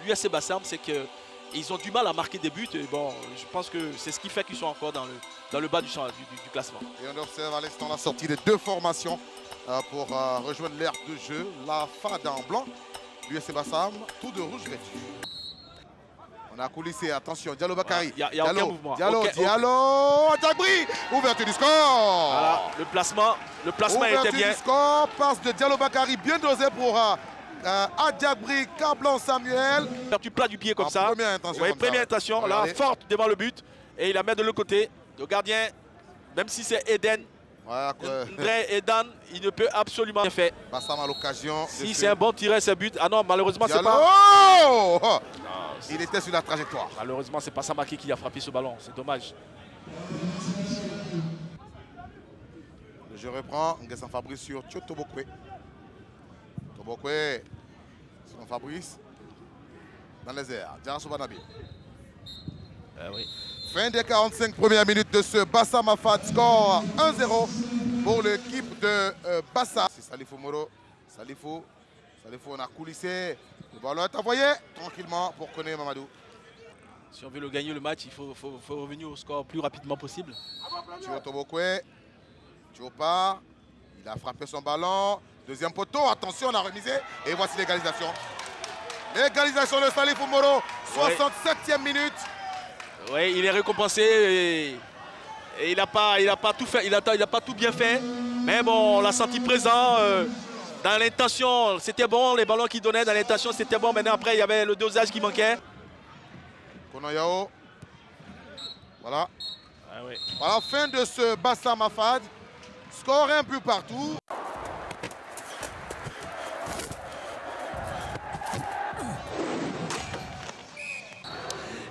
l'USC Bassam, c'est qu'ils ont du mal à marquer des buts. Et bon, je pense que c'est ce qui fait qu'ils sont encore dans le bas du classement. Et on observe à l'instant la sortie des deux formations pour rejoindre l'aire de jeu. La FAD en blanc, l'USC Bassam, tout de rouge vêtu. On a coulissé, attention, Diallo Bakary. Il n'y a aucun mouvement. Diallo, Adjabri, ouverture du score. Voilà, le placement était bien. Du score, passe de Diallo Bakary, bien dosé pour Adjabri, Cablan Samuel. Tu plat du pied comme ça. Première intention. Oui, première intention, là, forte devant le but. Et il la met de l'autre côté. Le gardien, même si c'est Eden, Eden, il ne peut absolument rien faire. Bassam à l'occasion. Si c'est un bon tireur, c'est but. Ah non, malheureusement, c'est pas. Oh, il était sur la trajectoire. Malheureusement, c'est pas Samaki qui a frappé ce ballon. C'est dommage. Je reprends. Nguessan Fabrice sur Thio Tobokwe. Tobokwe. Sur Fabrice. Dans les airs. Diarasso Banabi. Oui. Fin des 45 premières minutes de ce Bassam Afad. Score 1-0 pour l'équipe de Bassam. C'est Salifou Moro. Salifou, on a coulissé. Le ballon est envoyé tranquillement pour connaître Mamadou. Si on veut le gagner le match, il faut revenir au score le plus rapidement possible. Thio Tobokwe. Thio part. Il a frappé son ballon. Deuxième poteau. Attention, on a remisé. Et voici l'égalisation. L'égalisation de Salifou Moro. 67e minute. Oui, il est récompensé et il n'a pas tout fait, il a pas tout bien fait. Mais bon, on l'a senti présent dans l'intention, c'était bon, les ballons qu'il donnait dans l'intention, c'était bon. Maintenant après, il y avait le dosage qui manquait. Konoyao. Voilà. Ah oui. Voilà, fin de ce Bassam Afad. Score un peu partout.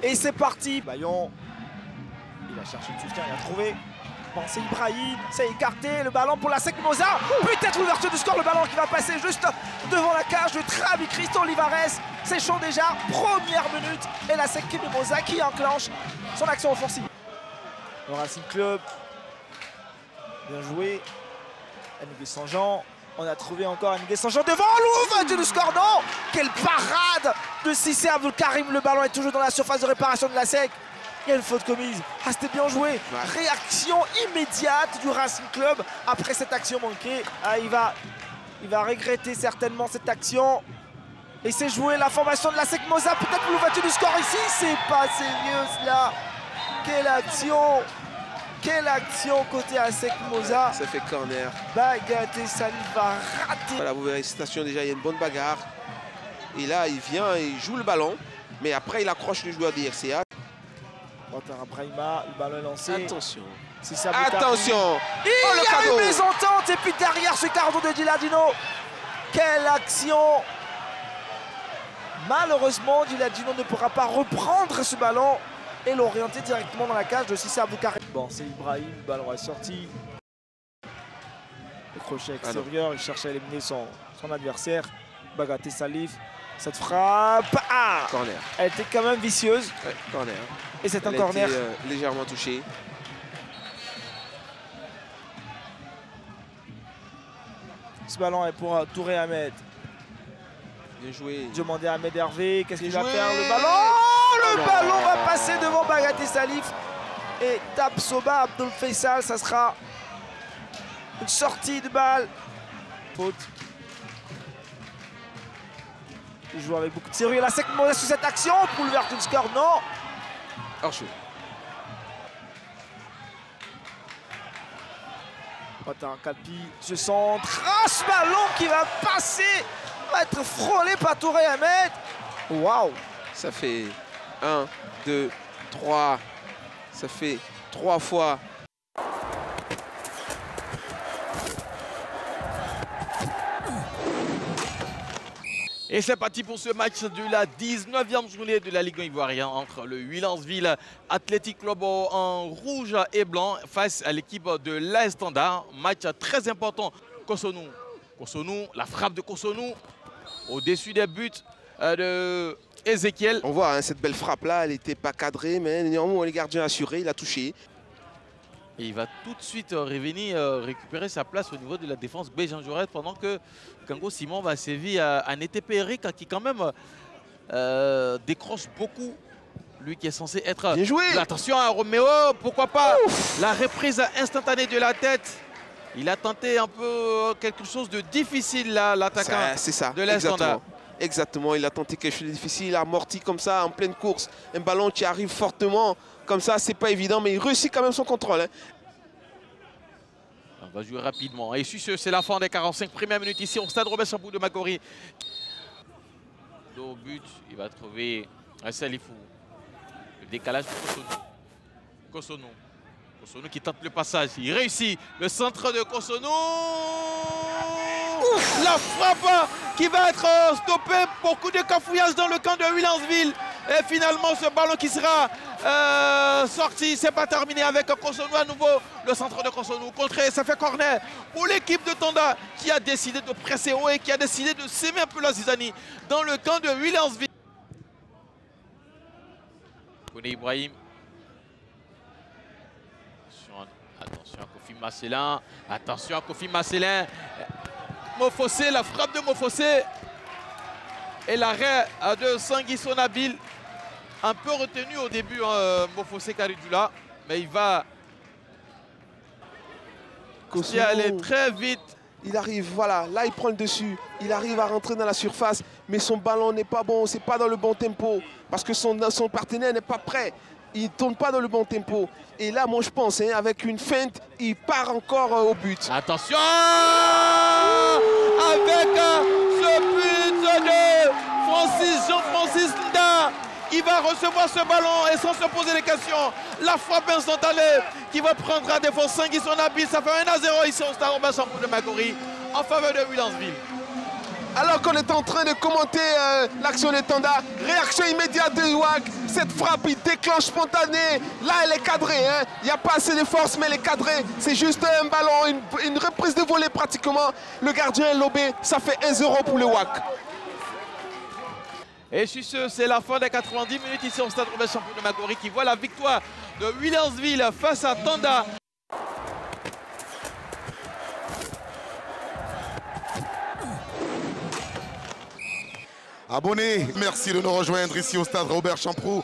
Et c'est parti. Bayon, il a cherché le soutien, il a trouvé. Bon, c'est Ibrahim, c'est écarté. Le ballon pour la SEC Mimosa. Peut-être l'ouverture du score, le ballon qui va passer juste devant la cage de Travis Cristo Olivares. C'est chaud déjà. Première minute. Et la SEC Mimosa qui enclenche son action offensive. Le Racing Club. Bien joué. Anigué Saint-Jean. On a trouvé encore Anigué Saint-Jean devant l'ouverture du score. Non, quelle parade de Cissé Abdul Karim. Le ballon est toujours dans la surface de réparation de la SEC. Il y a une faute commise. Ah, c'était bien joué. Ouais. Réaction immédiate du Racing Club après cette action manquée. Ah, il va regretter certainement cette action. Et c'est joué la formation de la SEC Mimosa. Peut-être pour l'ouverture du score ici. C'est pas sérieux cela. Quelle action! Quelle action côté ASEC Mimosa. Ça fait corner. Bagaté Salif va rater. Voilà, vous verrez, station déjà, il y a une bonne bagarre. Et là, il vient, il joue le ballon. Mais après, il accroche le joueur des RCA. Ouattara Brahima, le ballon est lancé. Attention. Attention. Il y a une mésentente. Et puis derrière ce carton de Gilardino. Quelle action. Malheureusement, Gilardino ne pourra pas reprendre ce ballon et l'orienter directement dans la cage de Cissé Abdul Karim. Bon, c'est Ibrahim, le ballon est sorti. Le crochet extérieur, il cherche à éliminer son adversaire. Bagaté Salif, cette frappe. Ah, corner. Elle était quand même vicieuse. Ouais, corner. Et c'est un corner. Légèrement touché. Ce ballon est pour Touré Ahmed. Bien joué. Demandez à Ahmed Hervé, qu'est-ce qu'il va faire? Le ballon, le ballon va passer devant Bagaté Salif et tape Soba Abdul Faisal. Ça sera une sortie de balle. Faute. Il joue avec beaucoup de sérieux. La SEC Mimosa sur cette action pour l'ouverture du score. Non. Hors-jeu. Ouattara Kalpi se centre. Ah, ce ballon qui va passer, va être frôlé par Touré Ahmed. Waouh. Ça fait 1, 2, 3. Ça fait 3 fois. Et c'est parti pour ce match de la 19e journée de la Ligue 1 ivoirienne entre le Huilansville Athletic Club en rouge et blanc face à l'équipe de l'AS Standard. Match très important. Kosonou, la frappe de Kosonou au-dessus des buts de Ezekiel. On voit hein, cette belle frappe là, elle n'était pas cadrée, mais néanmoins les gardiens assurés, il a touché. Et il va tout de suite revenir récupérer sa place au niveau de la défense B. Jean Jaurès pendant que Kango Simon va sévir à Nété Péric qui quand même décroche beaucoup. Lui qui est censé être... Bien joué. Attention à Roméo, pourquoi pas. La reprise instantanée de la tête. Il a tenté un peu quelque chose de difficile là, l'attaquant de l'Estanda. Exactement, il a tenté quelque chose de difficile, il a amorti comme ça en pleine course. Un ballon qui arrive fortement, comme ça, c'est pas évident, mais il réussit quand même son contrôle. Hein. On va jouer rapidement. Et c'est la fin des 45 premières minutes ici au stade Robert Champoux de Makori. Au but, il va trouver un Salifou. Le décalage pour Kosonou. Kosonou qui tente le passage. Il réussit. Le centre de Kosonou. La frappe qui va être stoppée. Beaucoup de cafouillage dans le camp de Williamsville. Et finalement, ce ballon qui sera sorti. C'est pas terminé avec Kosonou à nouveau. Le centre de Kosonou. Contré, ça fait corner pour l'équipe de Tanda qui a décidé de presser haut et qui a décidé de s'aimer un peu la zizanie dans le camp de Williamsville. Kone Ibrahim. Attention à Kofi Marcelin. Attention à Kofi Marcelin. Mofossé, la frappe de Mofossé. Et l'arrêt de Sanguisson Nabil. Un peu retenu au début, Mofossé Karidula. Mais il va y aller très vite. Il arrive, voilà, là il prend le dessus. Il arrive à rentrer dans la surface. Mais son ballon n'est pas bon, c'est pas dans le bon tempo. Parce que son partenaire n'est pas prêt. Il ne tourne pas dans le bon tempo. Et là, moi, je pense, hein, avec une feinte, il part encore au but. Attention avec ce but de Jean-Francis Nda. Il va recevoir ce ballon et sans se poser des questions. La frappe instantanée qui va prendre à défense Sanguisson Nabil. Ça fait 1-0 ici au stade Robert Champoux de Makori en faveur de Williamsville. Alors qu'on est en train de commenter l'action de Tanda, réaction immédiate de Iwak. Cette frappe, il déclenche spontanée. Là, elle est cadrée. Hein. Il n'y a pas assez de force, mais elle est cadrée. C'est juste un ballon, une reprise de volée pratiquement. Le gardien est lobé. Ça fait 1-0 pour le WAC. Et sur ce, c'est la fin des 90 minutes ici au stade Robert Champoux de Makori qui voit la victoire de Williamsville face à Tanda. Abonnés, merci de nous rejoindre ici au stade Robert Champoux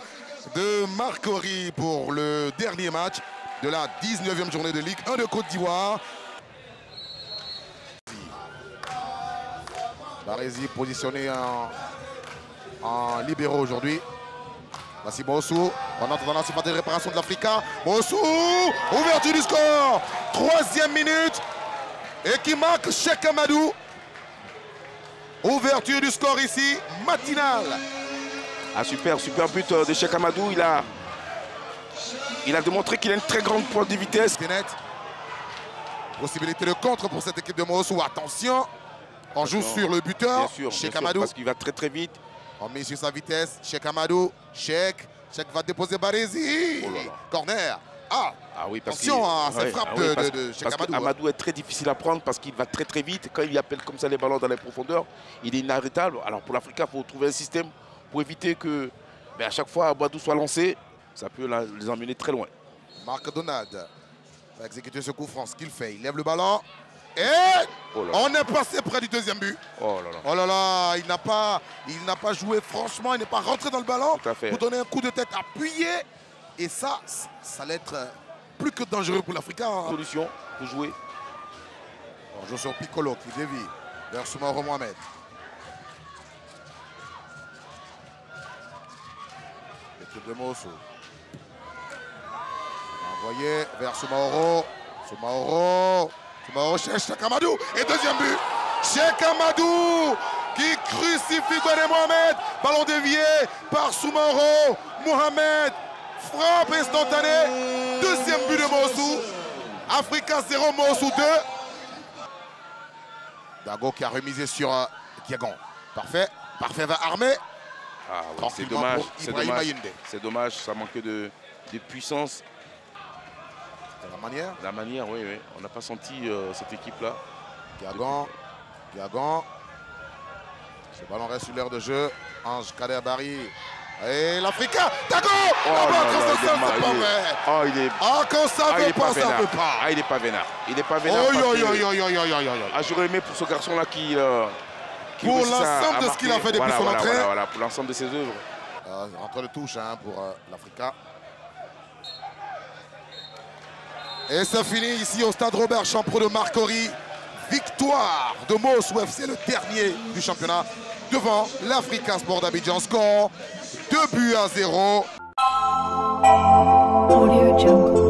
de Makori pour le dernier match de la 19e journée de Ligue 1 de Côte d'Ivoire. Barézy positionné en libéraux aujourd'hui. Voici Mossou. On entre dans la surface de réparation de l'Africa. Mossou, ouverture du score. 3e minute. Et qui marque Cheikh Amadou. Ouverture du score ici, matinale. Ah, super but de Cheikh Amadou. Il a démontré qu'il a une très grande pointe de vitesse. Net. Possibilité de contre pour cette équipe de Mossou. Attention, on joue sur le buteur, Cheikh Amadou. Parce qu'il va très très vite. On met sur sa vitesse, Cheikh Amadou. Cheikh va déposer Barézy. Oh là là. Corner. Ah oui, parce attention à cette frappe de Cheikh Amadou. Amadou est très difficile à prendre parce qu'il va très très vite. Quand il appelle comme ça les ballons dans les profondeurs, il est inarrêtable. Alors pour l'Africa, il faut trouver un système pour éviter que à chaque fois Amadou soit lancé. Ça peut les emmener très loin. Marc Donald va exécuter ce coup franc. Ce qu'il fait, il lève le ballon. Et on est passé près du deuxième but. Oh là là. Oh là là, il n'a pas joué franchement, il n'est pas rentré dans le ballon pour donner un coup de tête appuyé. Et ça allait être plus que dangereux pour l'Africain. Solution pour jouer. On joue sur Piccolo qui dévie vers Soumaoro Mohamed. L'équipe de Mossou. Envoyé vers Soumaoro. Soumaoro cherche Cheikh Amadou. Et deuxième but. Cheikh Amadou qui crucifie Gouane Mohamed. Ballon dévié par Soumaoro Mohamed. Frappe instantanée. Deuxième but de Mossou. Africa 0, Mossou 2. Dago qui a remisé sur Diagon. Parfait va armer. Ah oui, c'est dommage. C'est dommage, ça manquait de puissance. La manière, oui. On n'a pas senti cette équipe-là. Diagon. Ce ballon reste sur l'aire de jeu. Ange Kader Barry. Et l'Africa. Dago. Quand ça veut pas, ça veut pas. Ah, il n'est pas vénère. Il n'est pas vénère. J'aurais aimé pour ce garçon-là pour l'ensemble de ce qu'il a fait depuis son entrée. Voilà, pour l'ensemble de ses œuvres. Rentre de touche pour l'Africa. Et ça finit ici au stade Robert Champrou de Marcory. Victoire de Mossoou FC, le dernier du championnat, devant l'Africa Sport d'Abidjan. Score 2-0. Audio Jungle.